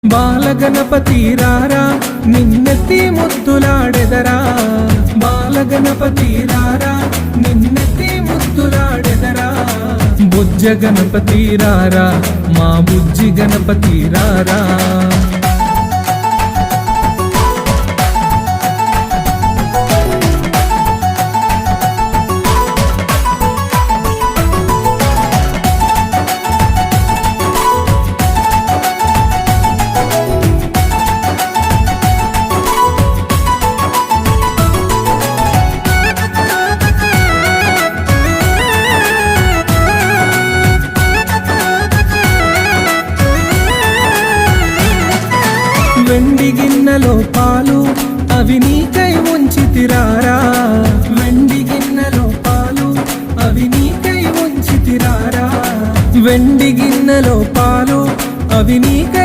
బాలగణపతి రారా నిన్నెత్తి ముద్దులాడెదరా, బాలగణపతి రారా నిన్నెత్తి ముద్దులాడెదరా, బుజ్జ గణపతి రారా మా బుజ్జి గణపతి రారా. వెండి గిన్నెలో పాలు అవి నీకై ఉంచితిరారా, వెండి గిన్నెలో పాలు అవి నీకై ఉంచితిరారా, వెండి గిన్నెలో పాలు అవి నీకై